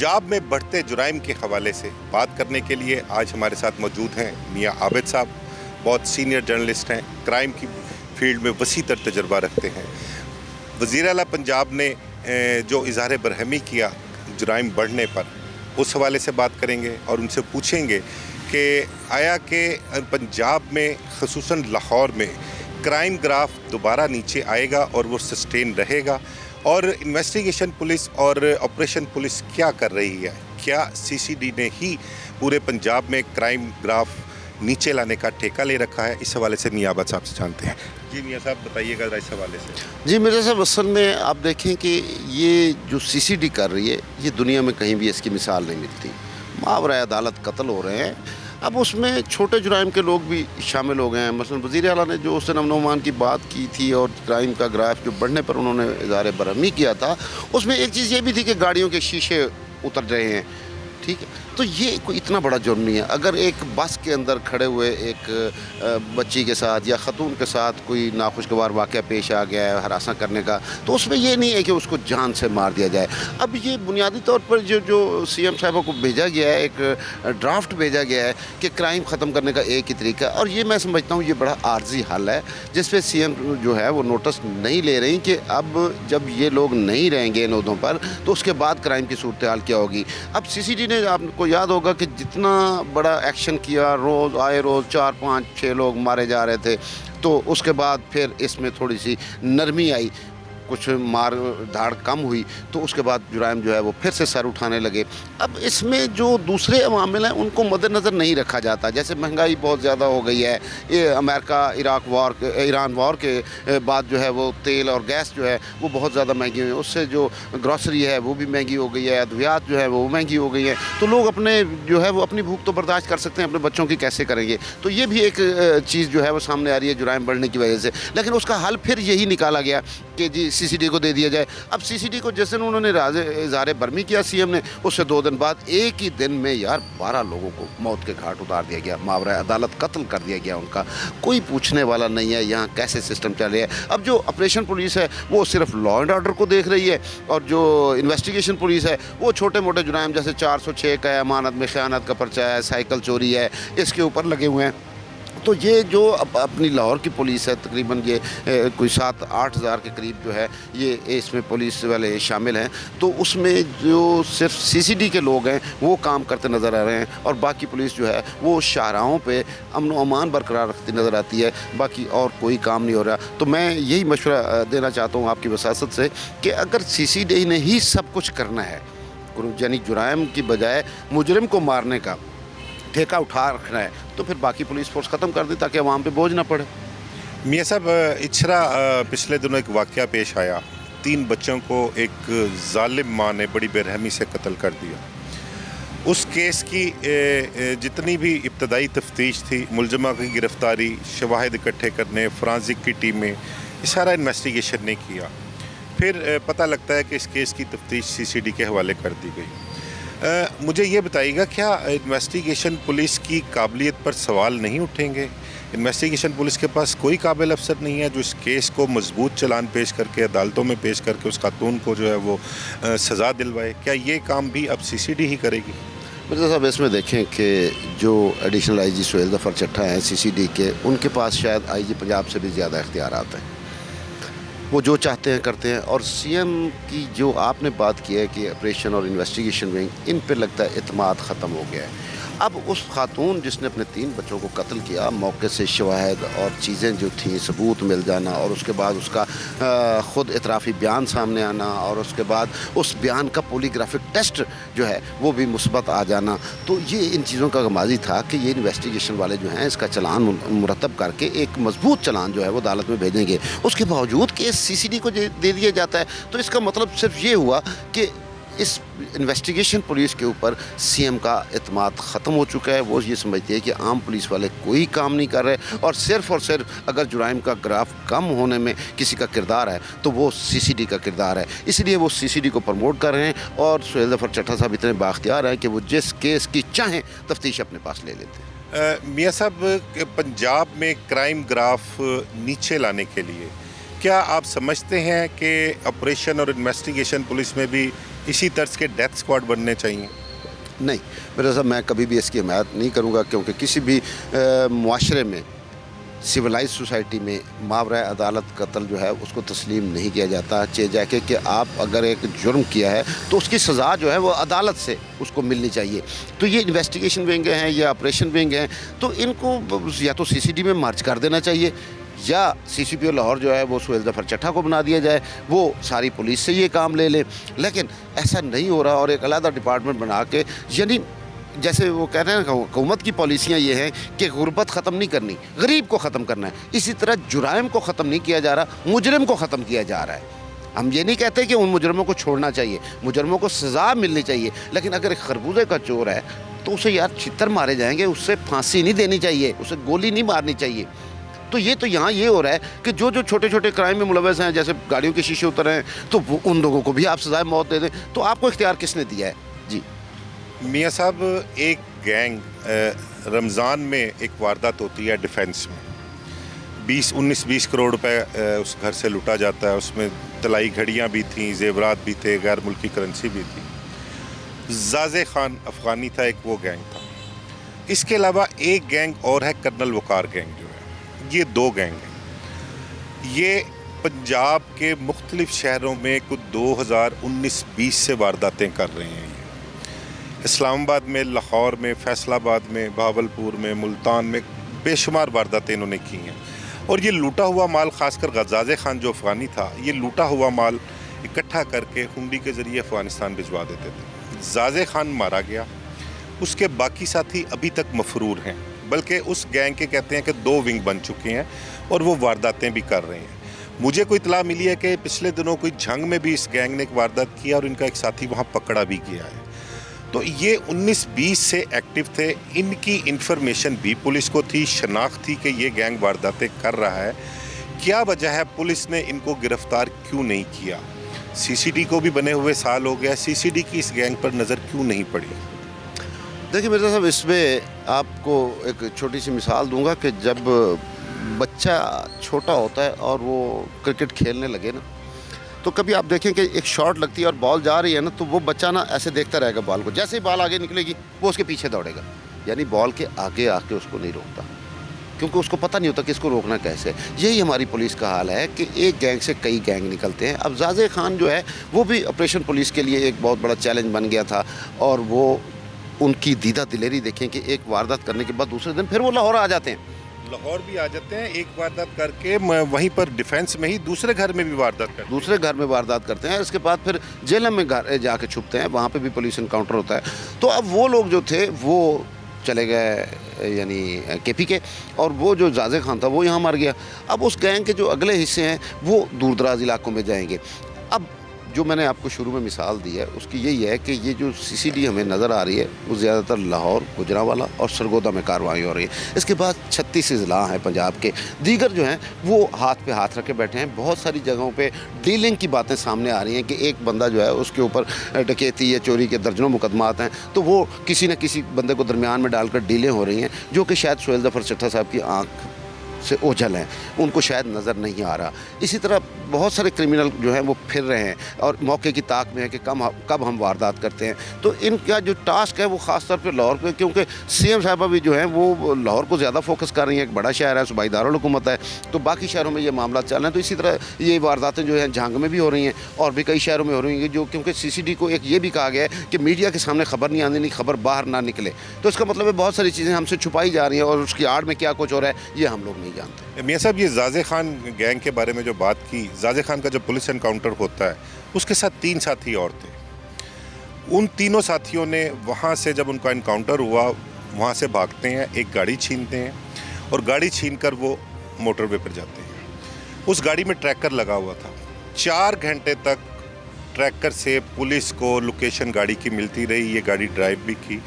पंजाब में बढ़ते जुराइम के हवाले से बात करने के लिए आज हमारे साथ मौजूद हैं मियाँ आबिद साहब। बहुत सीनियर जर्नलिस्ट हैं, क्राइम की फील्ड में वसी तर तजर्बा रखते हैं। वज़ीर आला पंजाब ने जो इज़हार बरहमी किया जुराइम बढ़ने पर, उस हवाले से बात करेंगे और उनसे पूछेंगे कि आया कि पंजाब में ख़ुसूसन लाहौर में क्राइम ग्राफ दोबारा नीचे आएगा और वो सस्टेन रहेगा, और इन्वेस्टिगेशन पुलिस और ऑपरेशन पुलिस क्या कर रही है। क्या सीसीडी ने ही पूरे पंजाब में क्राइम ग्राफ नीचे लाने का ठेका ले रखा है? इस हवाले से मियाँ आबिद साहब से जानते हैं। जी मियाँ साहब बताइएगा ज़रा इस हवाले से। जी मिर्ज़ा साहब, असल में आप देखें कि ये जो सीसीडी कर रही है, ये दुनिया में कहीं भी इसकी मिसाल नहीं मिलती। मावरा अदालत कत्ल हो रहे हैं, अब उसमें छोटे जुराइम के लोग भी शामिल हो गए हैं। मसलन वज़ीर आला ने जो उस दिन अमन की बात की थी और क्राइम का ग्राफ जो बढ़ने पर उन्होंने इज़हार बरहमी किया था, उसमें एक चीज़ ये भी थी कि गाड़ियों के शीशे उतर रहे हैं। ठीक है, तो ये कोई इतना बड़ा जुर्म नहीं है। अगर एक बस के अंदर खड़े हुए एक बच्ची के साथ या ख़तून के साथ कोई नाखुशगवार वाक़या पेश आ गया है हरासा करने का, तो उसमें ये नहीं है कि उसको जान से मार दिया जाए। अब ये बुनियादी तौर पर जो सीएम साहब को भेजा गया है, एक ड्राफ्ट भेजा गया है कि क्राइम ख़त्म करने का एक ही तरीका, और ये मैं समझता हूँ ये बड़ा आर्जी हल है, जिस पर सीएम जो है वो नोटिस नहीं ले रही कि अब जब ये लोग नहीं रहेंगे इन ओहदों पर तो उसके बाद क्राइम की सूरत हाल क्या होगी। अब सीसीडी ने, आपको याद होगा कि जितना बड़ा एक्शन किया, रोज़ आए रोज़ 4, 5, 6 लोग मारे जा रहे थे, तो उसके बाद फिर इसमें थोड़ी सी नरमी आई, कुछ मार धाड़ कम हुई, तो उसके बाद जुराइम जो है वो फिर से सर उठाने लगे। अब इसमें जो दूसरे मामले हैं उनको मद्देनज़र नहीं रखा जाता। जैसे महंगाई बहुत ज़्यादा हो गई है, ये अमेरिका ईरान वॉर के बाद जो है वो तेल और गैस जो है वो बहुत ज़्यादा महंगी हुई है, उससे जो ग्रॉसरी है वो भी महंगी हो गई है, अद्वियात जो है वो महंगी हो गई है। तो लोग अपने जो है वो अपनी भूख तो बर्दाश्त कर सकते हैं, अपने बच्चों की कैसे करेंगे? तो ये भी एक चीज़ जो है वो सामने आ रही है जुराइम बढ़ने की वजह से। लेकिन उसका हल फिर यही निकाला गया कि जी सीसीडी को दे दिया जाए। अब सीसीडी को जिस दिन उन्होंने इज़हार बरहमी किया सीएम ने, उससे 2 दिन बाद एक ही दिन में यार 12 लोगों को मौत के घाट उतार दिया गया, मावरा अदालत कत्ल कर दिया गया उनका। कोई पूछने वाला नहीं है यहाँ कैसे सिस्टम चल रहा है। अब जो ऑपरेशन पुलिस है वो सिर्फ लॉ एंड ऑर्डर को देख रही है, और जो इन्वेस्टिगेशन पुलिस है वो छोटे मोटे जुराइम जैसे 406 का है, अमानत में ख़यानत का पर्चा है, साइकिल चोरी है, इसके ऊपर लगे हुए हैं। तो ये जो अपनी लाहौर की पुलिस है, तकरीबन ये कोई 7-8 हज़ार के करीब जो है ये इसमें पुलिस वाले शामिल हैं, तो उसमें जो सिर्फ सीसीडी के लोग हैं वो काम करते नज़र आ रहे हैं, और बाकी पुलिस जो है वो शाहराहों पे अमन व अमान बरकरार रखती नज़र आती है, बाकी और कोई काम नहीं हो रहा। तो मैं यही मशवरा देना चाहता हूँ आपकी वसासत से कि अगर सीसीडी ने ही सब कुछ करना है, यानी जुराइम की बजाय मुजरिम को मारने का ठेका उठा रखना है, तो फिर बाकी पुलिस फोर्स ख़त्म कर दी ताकि आवाम पे बोझ ना पड़े। मियाँ साहब, इछरा पिछले दिनों एक वाक़या पेश आया, 3 बच्चों को एक जालिम माँ ने बड़ी बेरहमी से कत्ल कर दिया। उस केस की जितनी भी इब्तदाई तफ्तीश थी, मुलजमा की गिरफ़्तारी, शवाहिद इकट्ठे करने, फ़ॉरेंसिक की टीमें, ये सारा इन्वेस्टिगेशन ने किया। फिर पता लगता है कि इस केस की तफ्तीश सीसीडी के हवाले कर दी गई। मुझे ये बताइएगा, क्या इन्वेस्टिगेशन पुलिस की काबिलियत पर सवाल नहीं उठेंगे? इन्वेस्टिगेशन पुलिस के पास कोई काबिल अफसर नहीं है जो इस केस को मजबूत चलान पेश करके अदालतों में पेश करके उस खातून को जो है वो सज़ा दिलवाए? क्या ये काम भी अब सीसीडी ही करेगी? मिर्ज़ा साहब, इसमें देखें कि जो एडिशनल आईजी सुहेल ज़फ़र चट्टा हैं सीसीडी के, उनके पास शायद आईजी पंजाब से भी ज़्यादा इख्तियारात हैं, वो जो चाहते हैं करते हैं। और सीएम की जो आपने बात की है कि ऑपरेशन और इन्वेस्टिगेशन विंग, इन पर लगता है इत्मीनान ख़त्म हो गया है। अब उस खातून जिसने अपने 3 बच्चों को कत्ल किया, मौके से शवाहिद और चीज़ें जो थी सबूत मिल जाना, और उसके बाद उसका ख़ुद इतराफ़ी बयान सामने आना, और उसके बाद उस बयान का पॉलीग्राफिक टेस्ट जो है वो भी मुस्बत आ जाना, तो ये इन चीज़ों का माजी था कि ये इन्वेस्टिगेशन वाले जो हैं इसका चलान मुरतब करके एक मजबूत चलान जो है वो अदालत में भेजेंगे। उसके बावजूद केस सीसीडी को दे दिया जाता है, तो इसका मतलब सिर्फ ये हुआ कि इस इन्वेस्टिगेशन पुलिस के ऊपर सीएम का इत्मीनान ख़त्म हो चुका है। वो ये समझती है कि आम पुलिस वाले कोई काम नहीं कर रहे, और सिर्फ अगर जुराइम का ग्राफ कम होने में किसी का किरदार है तो वो सीसीडी का किरदार है। इसलिए वो सीसीडी को प्रमोट कर रहे हैं, और सुहेल ज़फ़र चट्टा साहब इतने बाख्तियार हैं कि वो जिस केस की चाहें तफ्तीश अपने पास ले लेते हैं। मियाँ साहब, पंजाब में क्राइम ग्राफ नीचे लाने के लिए क्या आप समझते हैं कि ऑपरेशन और इन्वेस्टिगेशन पुलिस में भी इसी तर्ज के डेथ स्क्वाड बनने चाहिए? नहीं, मेरे साहब मैं कभी भी इसकी हिमायत नहीं करूँगा, क्योंकि किसी भी मुआशरे में, सिविलाइज सोसाइटी में मावरा अदालत कत्ल जो है उसको तस्लीम नहीं किया जाता। चाहे जाके कि आप अगर एक जुर्म किया है तो उसकी सज़ा जो है वो अदालत से उसको मिलनी चाहिए। तो ये इन्वेस्टिगेशन विंग हैं या ऑपरेशन विंग हैं, तो इनको या तो सीसीडी में मर्ज कर देना चाहिए, या सीसीपीओ लाहौर जो है वो सुहेल ज़फ़र चट्ठा को बना दिया जाए, वो सारी पुलिस से ये काम ले ले। लेकिन ऐसा नहीं हो रहा, और एक अलग डिपार्टमेंट बना के, यानी जैसे वो कह रहे हैं ना, हुकूमत की पॉलिसियाँ ये हैं कि गुर्बत ख़त्म नहीं करनी, गरीब को ख़त्म करना है। इसी तरह जुराइम को ख़त्म नहीं किया जा रहा, मुजरिम को ख़त्म किया जा रहा है। हम ये नहीं कहते कि उन मुजरमों को छोड़ना चाहिए, मुजरमों को सज़ा मिलनी चाहिए, लेकिन अगर एक खरबूजे का चोर है तो उसे यार छितर मारे जाएंगे, उससे फांसी नहीं देनी चाहिए, उसे गोली नहीं मारनी चाहिए। तो यहाँ ये हो रहा है कि जो छोटे छोटे क्राइम में मुलव्वस हैं, जैसे गाड़ियों के शीशे उतर रहे हैं, तो उन लोगों को भी आप सज़ाए मौत दे दें। तो आपको इख्तियार किसने दिया है? जी मियाँ साहब, एक गैंग रमज़ान में एक वारदात होती है डिफेंस में, 19-20 करोड़ रुपए उस घर से लूटा जाता है। उसमें तलाई घड़ियाँ भी थीं, जेवरात भी थे, गैर मुल्की करेंसी भी थी। ज़ाज़े खान अफ़गानी था एक, वो गैंग था। इसके अलावा एक गैंग और है, कर्नल वकार गैंग जो है। ये 2 गैंग हैं। ये पंजाब के मुख्तलिफ़ शहरों में कुछ 2019-20 से वारदातें कर रहे हैं। इस्लामाबाद में, लाहौर में, फैसलाबाद में, बहावलपुर में, मुल्तान में बेशुमार वारदातें इन्होंने की हैं। और ये लूटा हुआ माल, ख़ासकर ग़ज़ाज़े खान जो अफ़गानी था, ये लूटा हुआ माल इकट्ठा करके हुंडी के ज़रिए अफ़गानिस्तान भिजवा देते थे। ज़ाज़े खान मारा गया, उसके बाकी साथी अभी तक मफरूर हैं, बल्कि उस गैंग के कहते हैं कि 2 विंग बन चुके हैं और वो वारदातें भी कर रहे हैं। मुझे कोई इतला मिली है कि पिछले दिनों कोई झंग में भी इस गैंग ने एक वारदात किया और इनका एक साथी वहाँ पकड़ा भी गया है। तो ये 19-20 से एक्टिव थे। इनकी इन्फॉर्मेशन भी पुलिस को थी, शनाख्त थी कि ये गैंग वारदातें कर रहा है। क्या वजह है पुलिस ने इनको गिरफ्तार क्यों नहीं किया? सीसीडी को भी बने हुए साल हो गया, सीसीडी की इस गैंग पर नज़र क्यों नहीं पड़ी? देखिए मिर्ज़ा साहब, इसमें आपको एक छोटी सी मिसाल दूंगा कि जब बच्चा छोटा होता है और वो क्रिकेट खेलने लगे ना, तो कभी आप देखें कि एक शॉट लगती है और बॉल जा रही है ना, तो वो बच्चा ना ऐसे देखता रहेगा बॉल को। जैसे ही बॉल आगे निकलेगी वो उसके पीछे दौड़ेगा, यानी बॉल के आगे आके उसको नहीं रोकता, क्योंकि उसको पता नहीं होता कि इसको रोकना कैसे। यही हमारी पुलिस का हाल है कि एक गैंग से कई गैंग निकलते हैं। अब ज़ाज़े खान जो है वो भी ऑपरेशन पुलिस के लिए एक बहुत बड़ा चैलेंज बन गया था, और वो उनकी दीदा दिलेरी देखें कि एक वारदात करने के बाद दूसरे दिन फिर वो लाहौर आ जाते हैं। लाहौर भी आ जाते हैं, एक वारदात करके वहीं पर डिफेंस में ही दूसरे घर में भी वारदात करते हैं। दूसरे घर में वारदात करते हैं, इसके बाद फिर जेलम में घर जाके छुपते हैं, वहाँ पे भी पुलिस इनकाउंटर होता है। तो अब वो लोग जो थे वो चले गए यानी केपी के, और वो जो ज़ाज़े खान था वो यहाँ मर गया। अब उस गैंग के जो अगले हिस्से हैं वो दूर दराज इलाकों में जाएंगे। अब जो मैंने आपको शुरू में मिसाल दी है उसकी यही है कि ये जो सीसीडी हमें नज़र आ रही है वो ज़्यादातर लाहौर, गुजरांवाला और सरगोदा में कार्रवाई हो रही है। इसके बाद 36 अजला हैं पंजाब के, दीगर जो हैं वो हाथ पे हाथ रखे बैठे हैं। बहुत सारी जगहों पे डीलिंग की बातें सामने आ रही हैं कि एक बंदा जो है उसके ऊपर डकैती या चोरी के दर्जनों मुकदमात हैं, तो वो किसी न किसी बंदे को दरमियान में डालकर डीलें हो रही हैं, जो कि शायद सुहेल ज़फ़र चट्ठा साहब की आँख से ओझल हैं, उनको शायद नज़र नहीं आ रहा। इसी तरह बहुत सारे क्रिमिनल जो हैं वो फिर रहे हैं और मौके की ताक में है कि कब हम वारदात करते हैं। तो इनका जो टास्क है वो ख़ास तौर पे लाहौर पे, क्योंकि सीएम साहबा भी जो हैं वो लाहौर को ज़्यादा फोकस कर रही हैं। एक बड़ा शहर है, सूबाई दारुल हुकूमत है, तो बाकी शहरों में ये मामला चल रहे हैं। तो इसी तरह ये वारदातें जो हैं झांग में भी हो रही हैं और भी कई शहरों में हो रही हैं, जो क्योंकि सीसीडी को एक ये भी कहा गया है कि मीडिया के सामने खबर नहीं आनी, नहीं खबर बाहर ना निकले। तो इसका मतलब है बहुत सारी चीज़ें हमसे छुपाई जा रही हैं और उसकी आड़ में क्या कुछ हो रहा है ये हम लोग नहीं जानते। मियाँ साहब, ये ज़ाज़े खान गैंग के बारे में जो बात की, ज़ाज़े खान का जब पुलिस एनकाउंटर होता है उसके साथ 3 साथी और थे। उन तीनों साथियों ने वहाँ से जब उनका एनकाउंटर हुआ वहाँ से भागते हैं, एक गाड़ी छीनते हैं और गाड़ी छीनकर वो मोटरवे पर जाते हैं। उस गाड़ी में ट्रैकर लगा हुआ था। 4 घंटे तक ट्रैकर से पुलिस को लोकेशन गाड़ी की मिलती रही, ये गाड़ी ड्राइव भी की।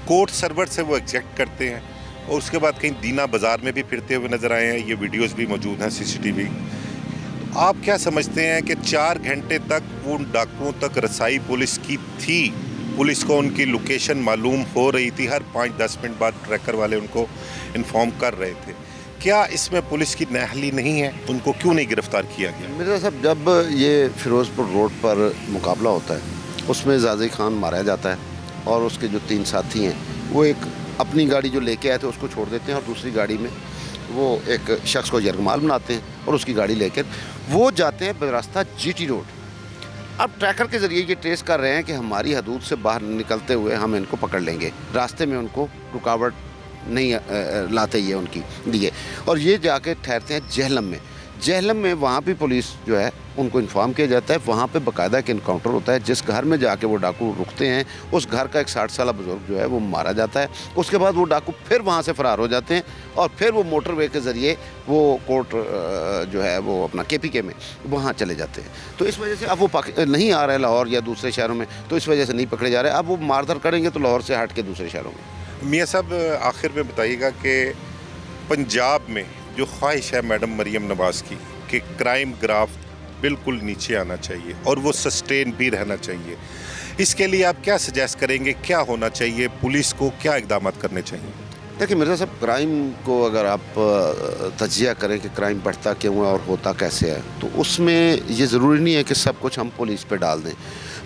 कोर्ट सर्वर से वो एग्जैक्ट करते हैं और उसके बाद कहीं दीना बाज़ार में भी फिरते हुए नज़र आए हैं। ये वीडियोस भी मौजूद हैं, सीसीटीवी। तो आप क्या समझते हैं कि 4 घंटे तक उन डाकुओं तक रसाई पुलिस की थी? पुलिस को उनकी लोकेशन मालूम हो रही थी, हर 5-10 मिनट बाद ट्रैकर वाले उनको इन्फॉर्म कर रहे थे। क्या इसमें पुलिस की नाअहली नहीं है? उनको क्यों नहीं गिरफ्तार किया गया? मिर्ज़ा साहब, जब ये फिरोज़पुर रोड पर मुकाबला होता है उसमें ज़ाज़ी खान मारा जाता है और उसके जो 3 साथी हैं वो एक अपनी गाड़ी जो लेके आए थे उसको छोड़ देते हैं और दूसरी गाड़ी में वो एक शख्स को यरगमाल बनाते हैं और उसकी गाड़ी लेकर वो जाते हैं बरास्ता GT रोड। अब ट्रैकर के ज़रिए ये ट्रेस कर रहे हैं कि हमारी हदूद से बाहर निकलते हुए हम इनको पकड़ लेंगे, रास्ते में उनको रुकावट नहीं लाते ये उनकी लिए, और ये जाके ठहरते हैं जेहलम में। जेहलम में वहाँ भी पुलिस जो है उनको इन्फॉर्म किया जाता है, वहाँ पे बाकायदा एक इनकाउंटर होता है। जिस घर में जाके वो डाकू रुकते हैं उस घर का एक 60 साल बुजुर्ग जो है वो मारा जाता है। उसके बाद वो डाकू फिर वहाँ से फरार हो जाते हैं और फिर वो मोटरवे के ज़रिए वो कोर्ट जो है वो अपना KPK में वहाँ चले जाते हैं। तो इस वजह से अब वो नहीं आ रहे लाहौर या दूसरे शहरों में, तो इस वजह से नहीं पकड़े जा रहे। अब वो मारधर करेंगे तो लाहौर से हट के दूसरे शहरों में। मियाँ साहब, आखिर में बताइएगा कि पंजाब में जो ख्वाहिश है मैडम मरीम नवाज़ की कि क्राइम ग्राफ बिल्कुल नीचे आना चाहिए और वो सस्टेन भी रहना चाहिए, इसके लिए आप क्या सजेस्ट करेंगे? क्या होना चाहिए? पुलिस को क्या इक़दाम करने चाहिए? देखिए मिर्ज़ा साहब, क्राइम को अगर आप तज्जिया करें कि क्राइम बढ़ता क्यों है और होता कैसे है, तो उसमें ये ज़रूरी नहीं है कि सब कुछ हम पुलिस पे डाल दें।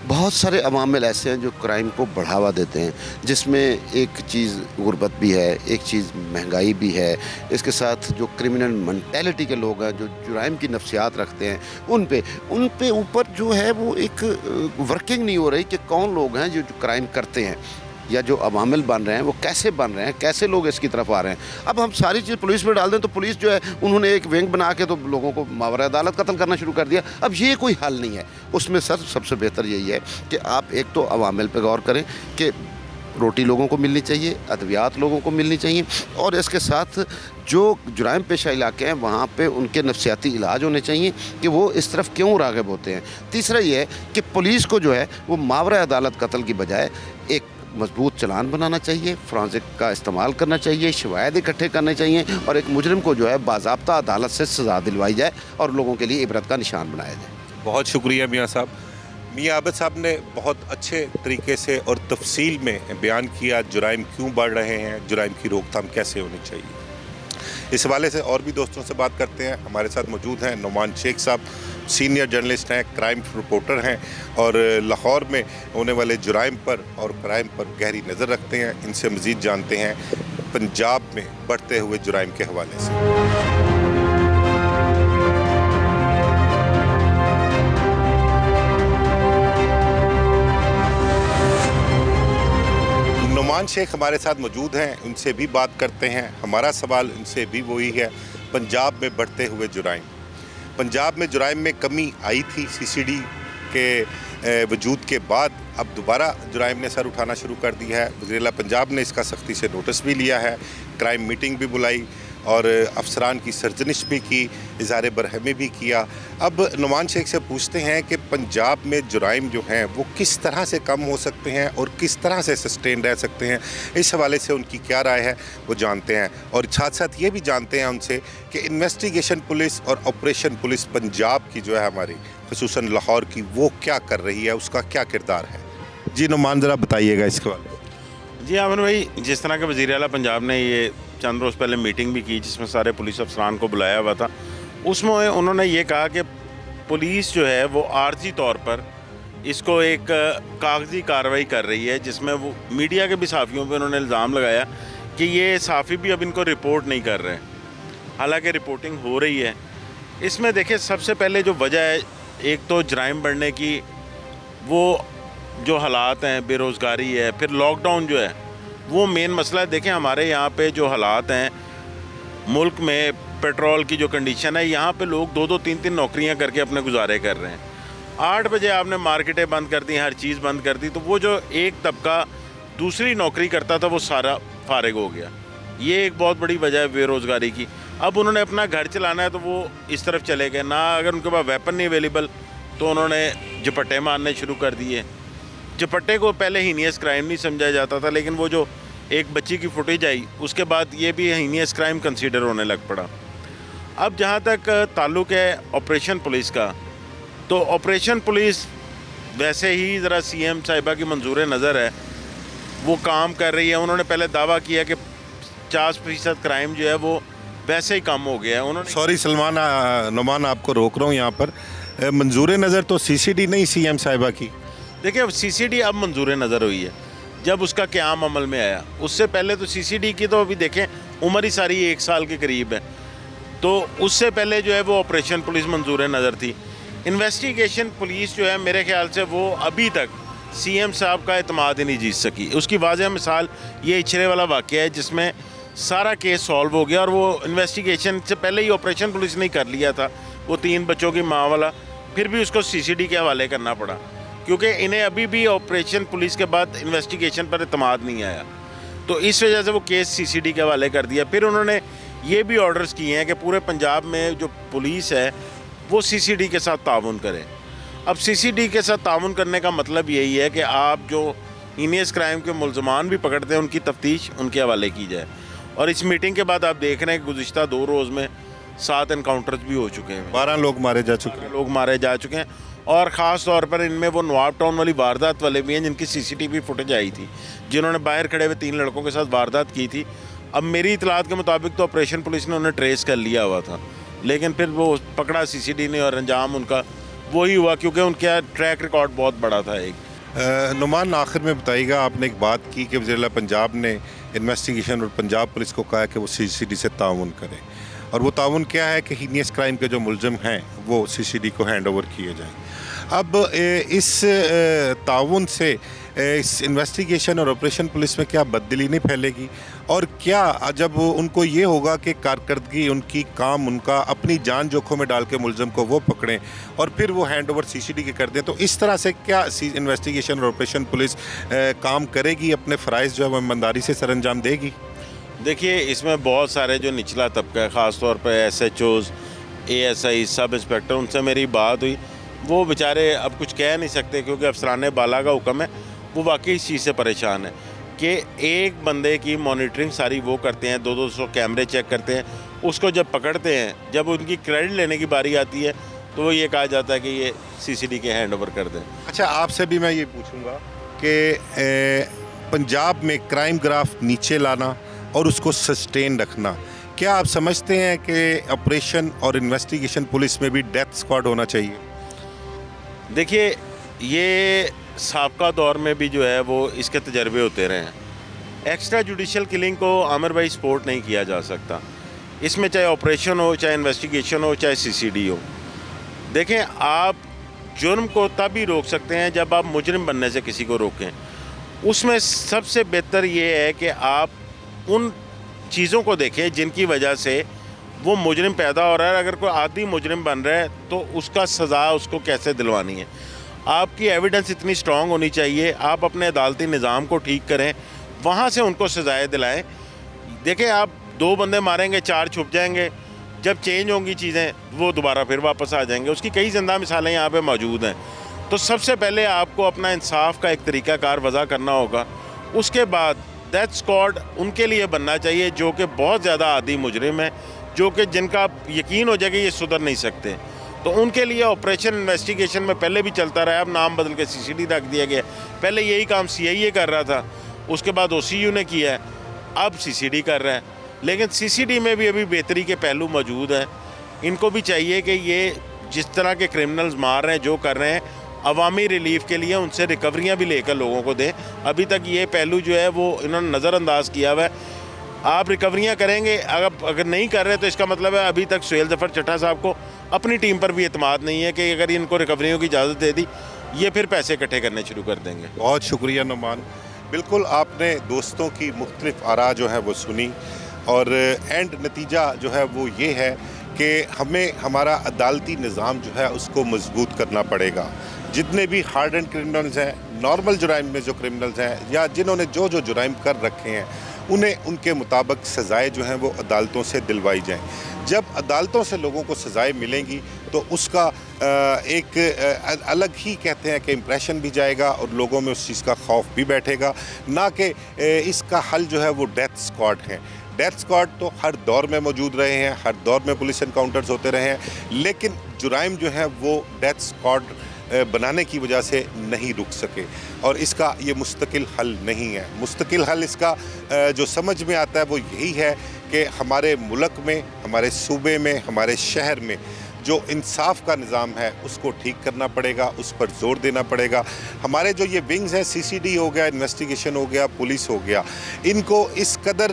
बहुत सारे अवामिल ऐसे हैं जो क्राइम को बढ़ावा देते हैं, जिसमें एक चीज़ गुर्बत भी है, एक चीज़ महंगाई भी है, इसके साथ जो क्रिमिनल मेंटालिटी के लोग हैं जो जुराइम की नफ्सियात रखते हैं उन पे ऊपर जो है वो एक वर्किंग नहीं हो रही कि कौन लोग हैं जो क्राइम करते हैं या जो अवामिल बन रहे हैं वो कैसे बन रहे हैं, कैसे लोग इसकी तरफ आ रहे हैं। अब हम सारी चीज़ पुलिस पे डाल दें तो पुलिस जो है उन्होंने एक विंग बना के तो लोगों को मावरा अदालत कत्ल करना शुरू कर दिया। अब ये कोई हल नहीं है। उसमें सर सबसे बेहतर यही है कि आप एक तो अवामिल पे गौर करें कि रोटी लोगों को मिलनी चाहिए, अद्वियात लोगों को मिलनी चाहिए, और इसके साथ जो जुराइम पेशा इलाके हैं वहाँ पे उनके नफ्सियाती इलाज होने चाहिए कि वो इस तरफ क्यों राग़िब होते हैं। तीसरा ये है कि पुलिस को जो है वो मावरा अदालत कत्ल की बजाय एक मजबूत चलान बनाना चाहिए, फ्रांसिक का इस्तेमाल करना चाहिए, शवायद इकट्ठे करने चाहिए और एक मुजरिम को जो है बाज़ाब्ता अदालत से सज़ा दिलवाई जाए और लोगों के लिए इबरत का निशान बनाया जाए। बहुत शुक्रिया मियाँ साहब। मियाँ आबिद साहब ने बहुत अच्छे तरीके से और तफसील में बयान किया जुराइम क्यों बढ़ रहे हैं, जुराइम की रोकथाम कैसे होनी चाहिए। इस हवाले से और भी दोस्तों से बात करते हैं। हमारे साथ मौजूद हैं नुमान शेख साहब, सीनियर जर्नलिस्ट हैं, क्राइम रिपोर्टर हैं और लाहौर में होने वाले जुराइम पर और क्राइम पर गहरी नज़र रखते हैं। इनसे मज़ीद जानते हैं पंजाब में बढ़ते हुए जुराइम के हवाले से। नुमान शेख हमारे साथ मौजूद हैं, उनसे भी बात करते हैं। हमारा सवाल उनसे भी वही है, पंजाब में बढ़ते हुए जुराइम। पंजाब में जुराइम में कमी आई थी CCD के वजूद के बाद, अब दोबारा जुराइम ने सर उठाना शुरू कर दिया है। वज़ीर-ए-आला पंजाब ने इसका सख्ती से नोटिस भी लिया है, क्राइम मीटिंग भी बुलाई और अफसरान की सरजनिश भी की, इज़हार बरहमी भी किया। अब नुमान शेख से पूछते हैं कि पंजाब में जुराइम जो हैं वो किस तरह से कम हो सकते हैं और किस तरह से सस्टेन रह सकते हैं। इस हवाले से उनकी क्या राय है वो जानते हैं और साथ साथ ये भी जानते हैं उनसे कि इन्वेस्टिगेशन पुलिस और ऑपरेशन पुलिस पंजाब की जो है हमारी ख़ुसूसन लाहौर की, वो क्या कर रही है, उसका क्या किरदार है। जी नुमान, ज़रा बताइएगा इसके बारे में। जी आमिर भाई, जिस तरह के वज़ीर-ए-आला पंजाब ने ये चंद रोज़ पहले मीटिंग भी की जिसमें सारे पुलिस अफसरान को बुलाया हुआ था, उसमें उन्होंने ये कहा कि पुलिस जो है वो आर्जी तौर पर इसको एक कागजी कार्रवाई कर रही है, जिसमें वो मीडिया के भी साफ़ियों पे उन्होंने इल्ज़ाम लगाया कि ये साफ़ी भी अब इनको रिपोर्ट नहीं कर रहे, हालांकि रिपोर्टिंग हो रही है। इसमें देखिए सबसे पहले जो वजह है, एक तो जराइम बढ़ने की वो जो हालात हैं, बेरोज़गारी है, फिर लॉकडाउन जो है वो मेन मसला है। देखें हमारे यहाँ पे जो हालात हैं मुल्क में, पेट्रोल की जो कंडीशन है, यहाँ पे लोग 2-2, 3-3 नौकरियाँ करके अपने गुजारे कर रहे हैं। 8 बजे आपने मार्केटें बंद कर दी, हर चीज़ बंद कर दी, तो वो जो एक तबका दूसरी नौकरी करता था वो सारा फारिग हो गया। ये एक बहुत बड़ी वजह है बेरोज़गारी की। अब उन्होंने अपना घर चलाना है तो वो इस तरफ चले गए ना, अगर उनके पास वेपन नहीं अवेलेबल तो उन्होंने झपट्टे मारने शुरू कर दिए। झपट्टे को पहले हीनियस क्राइम नहीं समझा जाता था, लेकिन वो जो एक बच्ची की फुटेज आई उसके बाद ये भी हीनियस क्राइम कंसीडर होने लग पड़ा। अब जहाँ तक ताल्लुक़ है ऑपरेशन पुलिस का, तो ऑपरेशन पुलिस वैसे ही ज़रा CM साहिबा की मंजूर नज़र है, वो काम कर रही है। उन्होंने पहले दावा किया कि 50% क्राइम जो है वो वैसे ही कम हो गया है। उन्होंने सॉरी सलमान नुमान, आपको रोक रहा हूँ यहाँ पर। मंजूर नज़र तो सीसीडी नहीं सीएम साहिबा की। देखिए, अब सीसीडी अब मंजूर नज़र हुई है जब उसका क़याम अमल में आया। उससे पहले तो सीसीडी की तो अभी देखें उम्र ही सारी 1 साल के करीब है, तो उससे पहले जो है वो ऑपरेशन पुलिस मंजूर नज़र थी। इन्वेस्टिगेशन पुलिस जो है मेरे ख्याल से वो अभी तक सीएम साहब का एतमाद ही नहीं जीत सकी। उसकी वाज़ह मिसाल ये इचरे वाला वाक़या है जिसमें सारा केस सॉल्व हो गया और वो इन्वेस्टिगेशन से पहले ही ऑपरेशन पुलिस ने कर लिया था, वो 3 बच्चों की माँ वाला, फिर भी उसको सीसीडी के हवाले करना पड़ा क्योंकि इन्हें अभी भी ऑपरेशन पुलिस के बाद इन्वेस्टिगेशन पर एतमाद नहीं आया, तो इस वजह से वो केस सीसीडी के हवाले कर दिया। फिर उन्होंने ये भी ऑर्डर्स किए हैं कि पूरे पंजाब में जो पुलिस है वो सीसीडी के साथ ताउन करे। अब सीसीडी के साथ ताउन करने का मतलब यही है कि आप जो हीनियस क्राइम के मुलजमान भी पकड़ते हैं उनकी तफ्तीश उनके हवाले की जाए। और इस मीटिंग के बाद आप देख रहे हैं कि गुज़िश्ता 2 रोज़ में 7 एनकाउंटर्स भी हो चुके हैं, 12 लोग मारे जा चुके हैं। लोग मारे जा चुके हैं और ख़ास तौर पर इनमें वो नवाब टाउन वाली वारदात वाले भी हैं जिनकी सीसीटीवी फुटेज आई थी, जिन्होंने बाहर खड़े हुए 3 लड़कों के साथ वारदात की थी। अब मेरी इतलात के मुताबिक तो ऑपरेशन पुलिस ने उन्हें ट्रेस कर लिया हुआ था, लेकिन फिर वो पकड़ा सीसीडी ने और अंजाम उनका वही हुआ क्योंकि उनका ट्रैक रिकॉर्ड बहुत बड़ा था। एक नुमान, आखिर में बताइएगा, आपने एक बात की कि वज़ीर-ए-आला पंजाब ने इन्वेस्टिगेशन और पंजाब पुलिस को कहा कि वो सीसीडी से ताउन करे, और वो ताउन क्या है कि हीनियस क्राइम के जो मुलज़िम हैं वो सीसीडी को हैंड ओवर किए जाएँ। अब इस ताउन से इस इन्वेस्टिगेशन और ऑपरेशन पुलिस में क्या बददिली नहीं फैलेगी, और क्या जब उनको ये होगा कि कारकर्दगी उनकी काम उनका अपनी जान जोखों में डाल के मुलज़िम को वो पकड़ें और फिर वो हैंड ओवर सीसीडी के कर दें, तो इस तरह से क्या इन्वेस्टिगेशन और ऑपरेशन पुलिस काम करेगी, अपने फ़राइज़ जो है वो ईमानदारी से सरअंजाम देगी? देखिए, इसमें बहुत सारे जो निचला तबका है, ख़ास तौर पर SHOs, ASI, सब इंस्पेक्टर, उनसे मेरी बात हुई। वो बेचारे अब कुछ कह नहीं सकते क्योंकि अफसरान बाला का हुक्म है। वो वाकई इस चीज़ से परेशान है कि एक बंदे की मॉनिटरिंग सारी वो करते हैं, 200 कैमरे चेक करते हैं, उसको जब पकड़ते हैं, जब उनकी क्रेडिट लेने की बारी आती है तो वो ये कहा जाता है कि ये सीसीडी के हैंड ओवर कर दें। अच्छा, आपसे भी मैं ये पूछूंगा कि पंजाब में क्राइम ग्राफ नीचे लाना और उसको सस्टेन रखना, क्या आप समझते हैं कि ऑपरेशन और इन्वेस्टिगेशन पुलिस में भी डेथ स्क्वाड होना चाहिए? देखिए, ये साबका दौर में भी जो है वो इसके तजर्बे होते रहे हैं। एक्स्ट्रा जुडिशल किलिंग को आमिर भाई सपोर्ट नहीं किया जा सकता, इसमें चाहे ऑपरेशन हो, चाहे इन्वेस्टिगेशन हो, चाहे सीसीडी हो। देखें, आप जुर्म को तब ही रोक सकते हैं जब आप मुजरिम बनने से किसी को रोकें। उसमें सबसे बेहतर ये है कि आप उन चीज़ों को देखें जिनकी वजह से वो मुजरिम पैदा हो रहा है। अगर कोई आदमी मुजरिम बन रहा है तो उसका सज़ा उसको कैसे दिलवानी है। आपकी एविडेंस इतनी स्ट्रॉन्ग होनी चाहिए, आप अपने अदालती निज़ाम को ठीक करें, वहाँ से उनको सज़ाएँ दिलाएं। देखें, आप 2 बंदे मारेंगे, 4 छुप जाएंगे, जब चेंज होंगी चीज़ें वो दोबारा फिर वापस आ जाएंगे। उसकी कई ज़िंदा मिसालें यहाँ पे मौजूद हैं। तो सबसे पहले आपको अपना इंसाफ का एक तरीक़ाकार वज़ा करना होगा। उसके बाद डेथ स्क्वाड उनके लिए बनना चाहिए जो कि बहुत ज़्यादा आदी मुजरिम है, जो कि जिनका यकीन हो जाए कि ये सुधर नहीं सकते, तो उनके लिए ऑपरेशन इन्वेस्टिगेशन में पहले भी चलता रहा। अब नाम बदल के सीसीडी रख दिया गया। पहले यही काम CIA कर रहा था, उसके बाद OCU ने किया है, अब सीसीडी कर रहा है। लेकिन सीसीडी में भी अभी बेहतरी के पहलू मौजूद हैं। इनको भी चाहिए कि ये जिस तरह के क्रिमिनल्स मार रहे हैं, जो कर रहे हैं, अवामी रिलीफ के लिए उनसे रिकवरियाँ भी लेकर लोगों को दें। अभी तक ये पहलू जो है वो इन्होंने नज़रअंदाज किया हुआ है। आप रिकवरियाँ करेंगे, अगर नहीं कर रहे तो इसका मतलब है अभी तक सुहेल ज़फ़र चट्टा साहब को अपनी टीम पर भी एतमाद नहीं है कि अगर इनको रिकवरियों की इजाज़त दे दी, ये फिर पैसे इकट्ठे करने शुरू कर देंगे। बहुत शुक्रिया नुमान। बिल्कुल, आपने दोस्तों की मुख्तलिफ आरा जो है वो सुनी, और एंड नतीजा जो है वो ये है कि हमें हमारा अदालती निज़ाम जो है उसको मजबूत करना पड़ेगा। जितने भी हार्ड एंड क्रिमिनल्स हैं, नॉर्मल जुराइम में जो क्रिमिनल्स हैं या जिन्होंने जो जुराइम कर रखे हैं, उन्हें उनके मुताबिक सज़ाएँ जो हैं वो अदालतों से दिलवाई जाएँ। जब अदालतों से लोगों को सज़ाएँ मिलेंगी तो उसका एक अलग ही कहते हैं कि इम्प्रेशन भी जाएगा और लोगों में उस चीज़ का खौफ भी बैठेगा, ना कि इसका हल जो है वो डेथ स्क्वाड है। डेथ स्क्वाड तो हर दौर में मौजूद रहे हैं, हर दौर में पुलिस एनकाउंटर्स होते रहे हैं, लेकिन जुराइम जो है वो डेथ स्क्वाड बनाने की वजह से नहीं रुक सके, और इसका ये मुस्तकिल हल नहीं है। मुस्तकिल हल इसका जो समझ में आता है वो यही है कि हमारे मुल्क में, हमारे सूबे में, हमारे शहर में जो इंसाफ का निज़ाम है उसको ठीक करना पड़ेगा, उस पर जोर देना पड़ेगा। हमारे जो ये विंग्स हैं, CCD हो गया, इन्वेस्टिगेशन हो गया, पुलिस हो गया, इनको इस कदर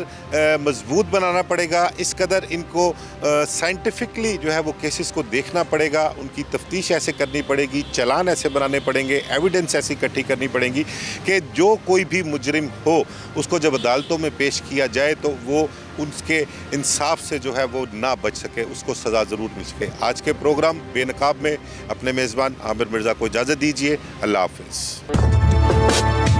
मजबूत बनाना पड़ेगा, इस कदर इनको साइंटिफिकली जो है वो केसेस को देखना पड़ेगा, उनकी तफ्तीश ऐसे करनी पड़ेगी, चालान ऐसे बनाने पड़ेंगे, एविडेंस ऐसी इकट्ठी करनी पड़ेंगी कि जो कोई भी मुजरिम हो उसको जब अदालतों में पेश किया जाए तो वो उसके इंसाफ से जो है वो ना बच सके, उसको सज़ा ज़रूर मिल सके। आज के प्रोग्राम बेनकाब में अपने मेज़बान आमिर मिर्ज़ा को इजाज़त दीजिए। अल्लाह हाफ़िज़।